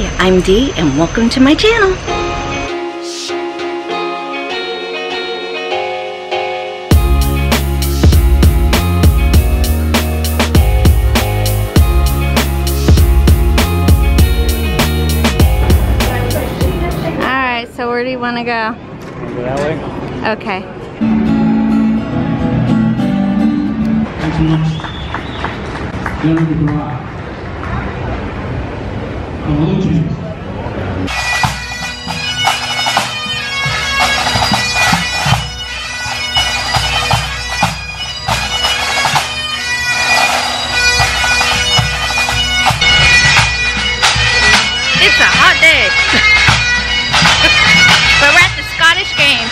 Hi, I'm Dee and welcome to my channel. Alright, so where do you want to go? Go that way? Okay. It's a hot day. But we're at the Scottish Games.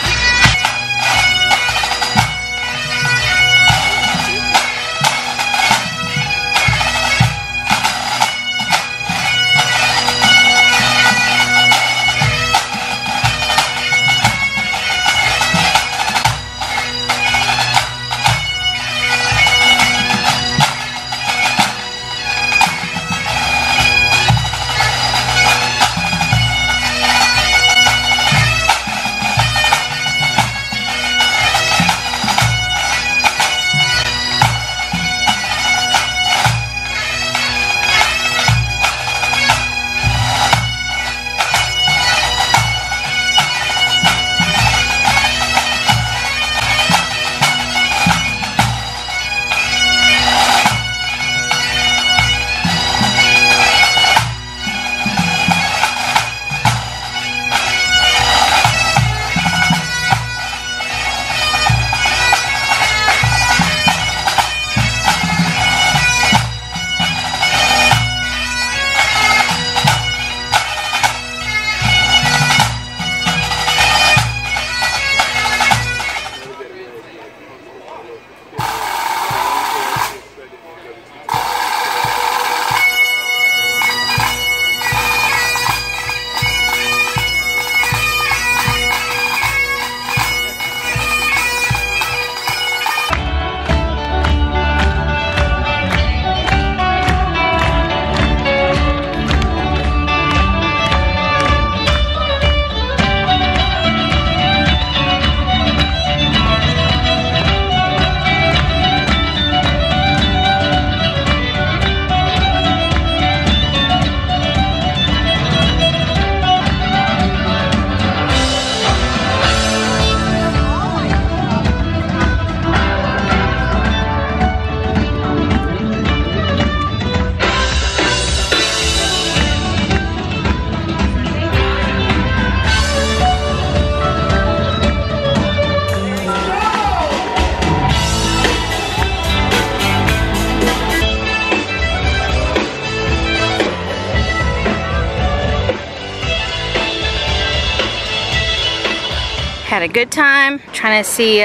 Had a good time trying to see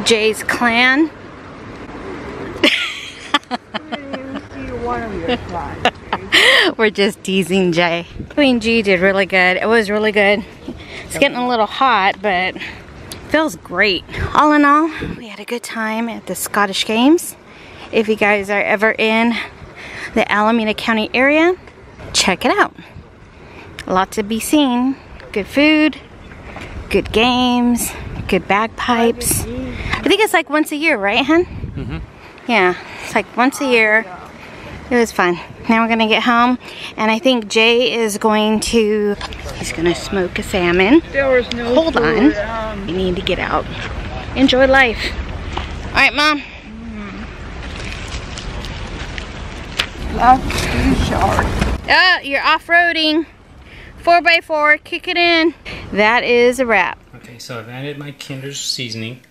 Jay's clan. We're just teasing Jay. Queen G did really good. It was really good. It's getting a little hot, but feels great. All in all, we had a good time at the Scottish Games. If you guys are ever in the Alameda County area, check it out. A lot to be seen. Good food. Good games, good bagpipes. I think it's like once a year, right, hun? Mm-hmm. Yeah, it's like once a year. It was fun. Now we're gonna get home, and I think Jay is going to, he's gonna smoke a salmon. There was no Hold on. We need to get out. Enjoy life. All right, Mom. Life's too short. Oh, you're off-roading. 4x4, kick it in. That is a wrap. Okay, so I've added my Kinder's seasoning,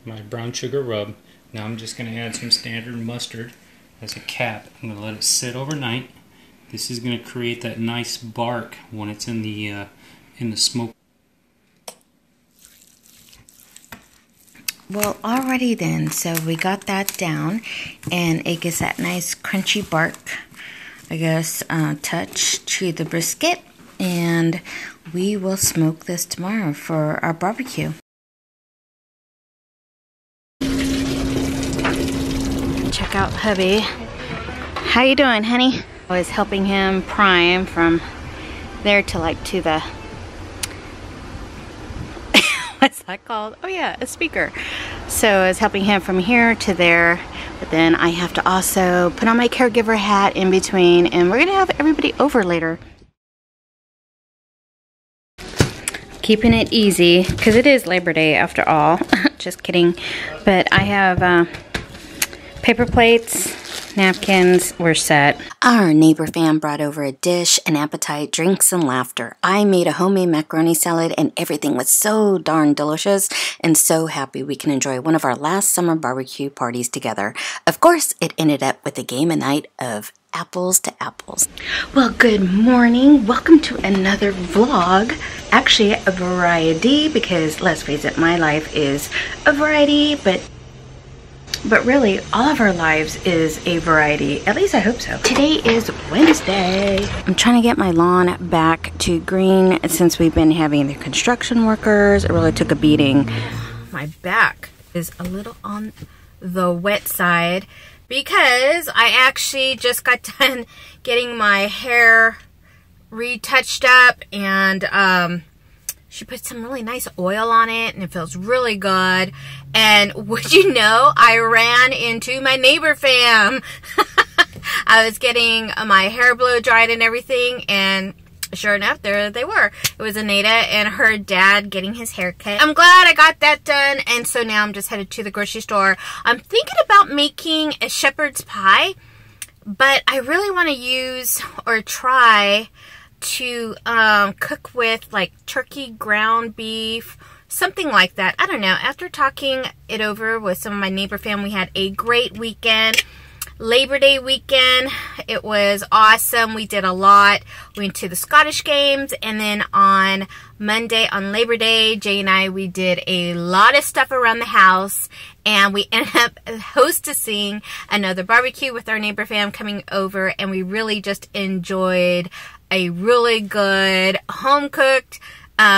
my brown sugar rub. Now I'm just going to add some standard mustard as a cap. I'm going to let it sit overnight. This is going to create that nice bark when it's in the smoke. Well, alrighty then. So we got that down, and it gets that nice crunchy bark, I guess, touch to the brisket, and we will smoke this tomorrow for our barbecue. Check out hubby. How you doing, honey? I was helping him prime from there to like to the what's that called? Oh yeah, a speaker. So I was helping him from here to there, but then I have to also put on my caregiver hat in between, and we're gonna have everybody over later. Keeping it easy because it is Labor Day after all. Just kidding. But I have paper plates, napkins, we're set. Our neighbor fam brought over a dish, an appetite, drinks, and laughter. I made a homemade macaroni salad and everything was so darn delicious, and so happy we can enjoy one of our last summer barbecue parties together. Of course, it ended up with a game of night of apples to apples. Well, good morning. Welcome to another vlog. Actually, a variety, because let's face it, my life is a variety, but really all of our lives is a variety. At least I hope so. Today is Wednesday. I'm trying to get my lawn back to green since we've been having the construction workers. It really took a beating. My back is a little on the wet side because I actually just got done getting my hair retouched up, and she put some really nice oil on it and it feels really good. And would you know, I ran into my neighbor fam. I was getting my hair blow dried and everything, and sure enough, there they were. It was Anita and her dad getting his hair cut. I'm glad I got that done, and so now I'm just headed to the grocery store. I'm thinking about making a shepherd's pie, but I really want to use or try to cook with like turkey, ground beef, something like that. I don't know. After talking it over with some of my neighbor fam, we had a great weekend. Labor Day weekend, it was awesome. We did a lot. We went to the Scottish games, and then on Monday, on Labor Day, Jay and I, we did a lot of stuff around the house, and we ended up hostessing another barbecue with our neighbor fam coming over, and we really just enjoyed a really good home-cooked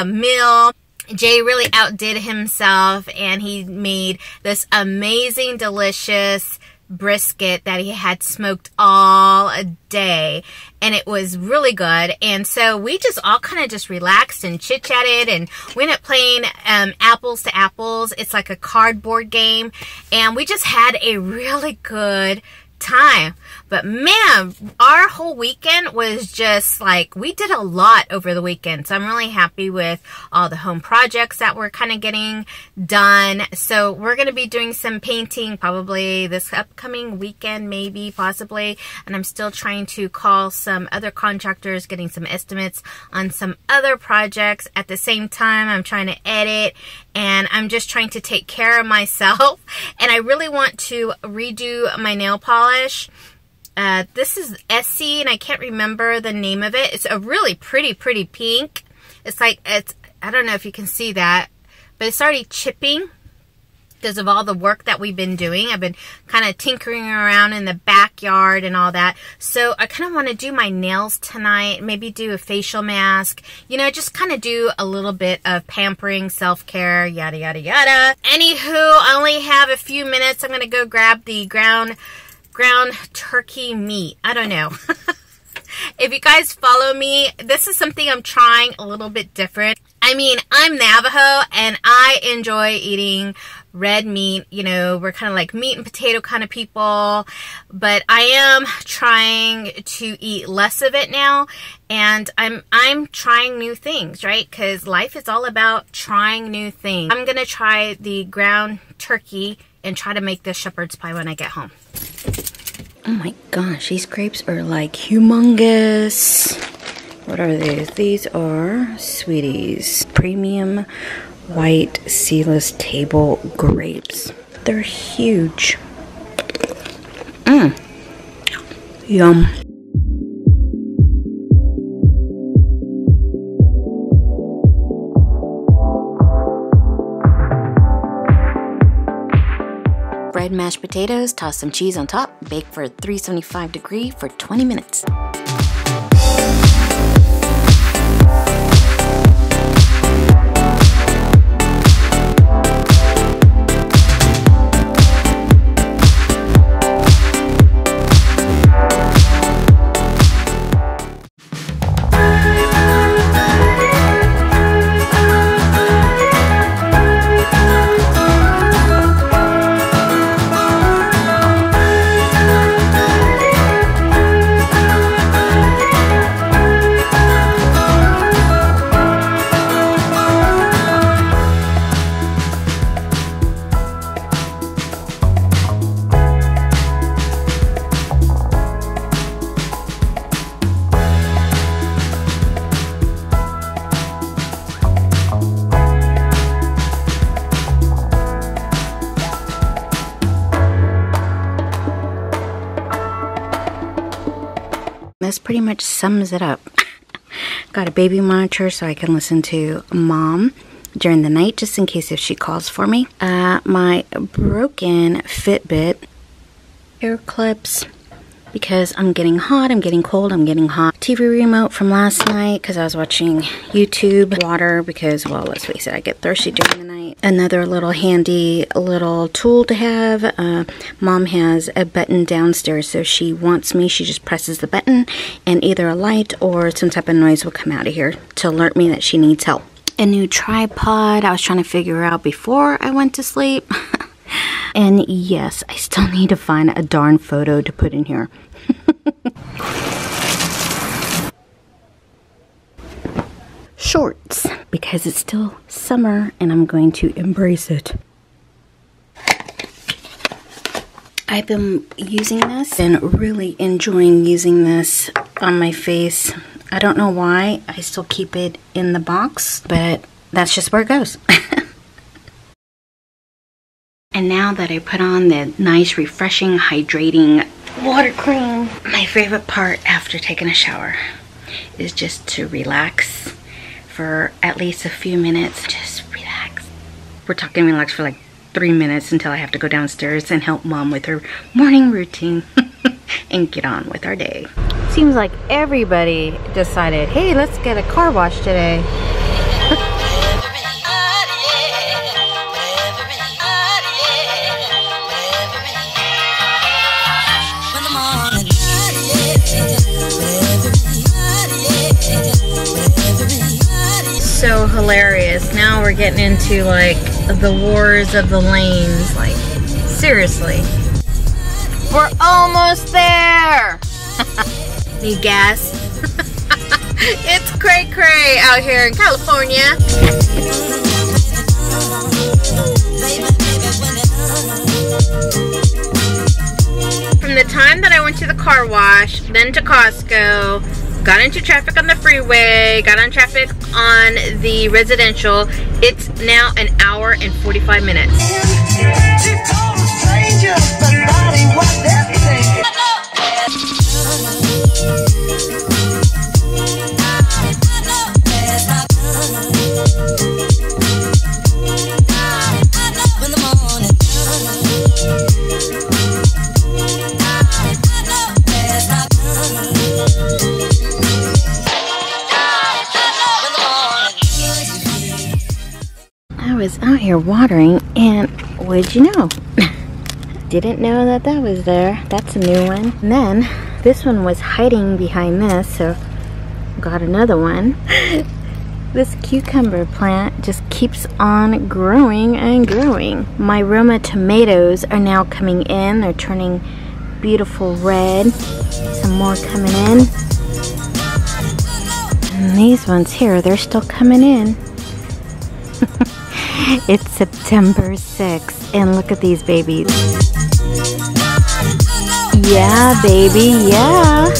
meal. Jay really outdid himself, and he made this amazing, delicious brisket that he had smoked all day, and it was really good. And so we just all kind of just relaxed and chit-chatted, and we ended up playing apples to apples. It's like a cardboard game, and we just had a really good time. But man, our whole weekend was just like, we did a lot over the weekend. So I'm really happy with all the home projects that we're kind of getting done. So we're going to be doing some painting probably this upcoming weekend, maybe, possibly. And I'm still trying to call some other contractors, getting some estimates on some other projects. At the same time, I'm trying to edit, and I'm just trying to take care of myself. And I really want to redo my nail polish. This is Essie, and I can't remember the name of it. It's a really pretty pink. It's like, I don't know if you can see that, but it's already chipping because of all the work that we've been doing. I've been kind of tinkering around in the backyard and all that. So I kind of want to do my nails tonight, maybe do a facial mask, you know, just kind of do a little bit of pampering, self-care, yada, yada, yada. Anywho, I only have a few minutes. I'm going to go grab the ground turkey meat. I don't know. If you guys follow me, this is something I'm trying a little bit different. I mean, I'm Navajo and I enjoy eating red meat. You know, we're kind of like meat and potato kind of people, but I am trying to eat less of it now, and I'm trying new things, right? Because life is all about trying new things. I'm gonna try the ground turkey and try to make this shepherd's pie when I get home. Oh my gosh, these grapes are like humongous. What are these? These are Sweeties. Premium white seedless table grapes. They're huge. Yum. Fried mashed potatoes, toss some cheese on top, bake for 375 degrees for 20 minutes. This pretty much sums it up. Got a baby monitor so I can listen to Mom during the night, just in case if she calls for me. My broken Fitbit, ear clips, because I'm getting hot, I'm getting cold, I'm getting hot. TV remote from last night because I was watching YouTube. Water because, well, let's face it, I get thirsty during the night. Another little handy little tool to have. Mom has a button downstairs, so if she wants me, she just presses the button and either a light or some type of noise will come out of here to alert me that she needs help. A new tripod I was trying to figure out before I went to sleep. And yes, I still need to find a darn photo to put in here. Shorts, because it's still summer and I'm going to embrace it. I've been using this and really enjoying using this on my face. I don't know why I still keep it in the box, but that's just where it goes. And now that I put on the nice, refreshing, hydrating water cream, my favorite part after taking a shower is just to relax for at least a few minutes. Just relax. We're talking relax for like 3 minutes until I have to go downstairs and help Mom with her morning routine and get on with our day. Seems like everybody decided, hey, let's get a car wash today. So hilarious. Now we're getting into like the wars of the lanes. Like, seriously. We're almost there. Need gas? It's cray-cray out here in California. From the time that I went to the car wash, then to Costco, got into traffic on the freeway, got on traffic on the residential, it's now an hour and 45 minutes. I was out here watering and what'd you know? Didn't know that that was there. That's a new one. And then this one was hiding behind this, so got another one. This cucumber plant just keeps on growing and growing. My Roma tomatoes are now coming in. They're turning beautiful red. Some more coming in. And these ones here, they're still coming in. It's September 6th, and look at these babies. Yeah, baby, yeah.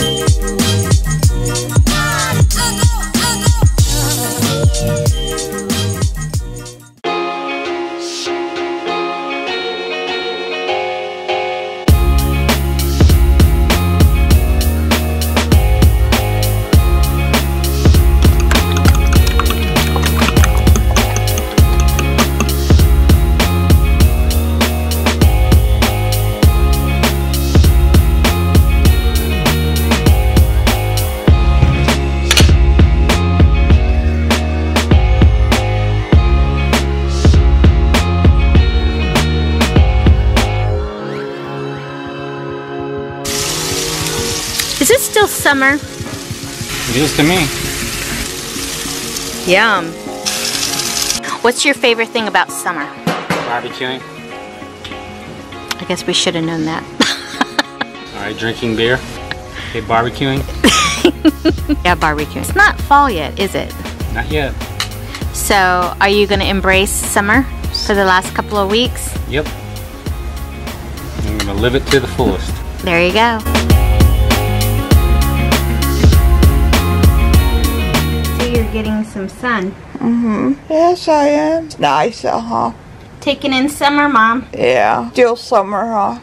Is it still summer? It is to me. Yum. What's your favorite thing about summer? Barbecuing. I guess we should have known that. Alright, drinking beer. Okay, barbecuing. Yeah, barbecuing. It's not fall yet, is it? Not yet. So, are you going to embrace summer for the last couple of weeks? Yep. I'm going to live it to the fullest. There you go. You're getting some sun. Yes, I am. It's nice, huh? Taking in summer, Mom. Yeah. Still summer, huh?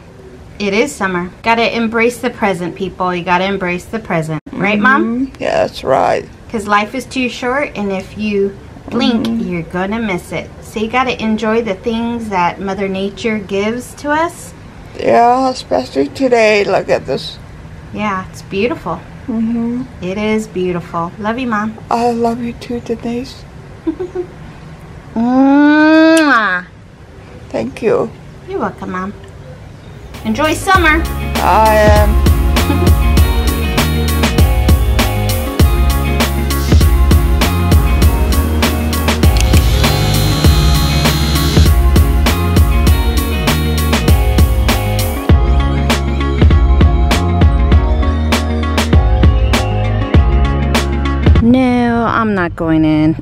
It is summer. Gotta embrace the present, people. You gotta embrace the present. Right, Mom? Yeah, that's right. Because life is too short, and if you blink, you're gonna miss it. So you gotta enjoy the things that Mother Nature gives to us. Yeah, especially today. Look at this. Yeah, it's beautiful. It is beautiful. Love you, Mom. I love you too, Denise. Mwah. Thank you. You're welcome, Mom. Enjoy summer. I am. No, I'm not going in.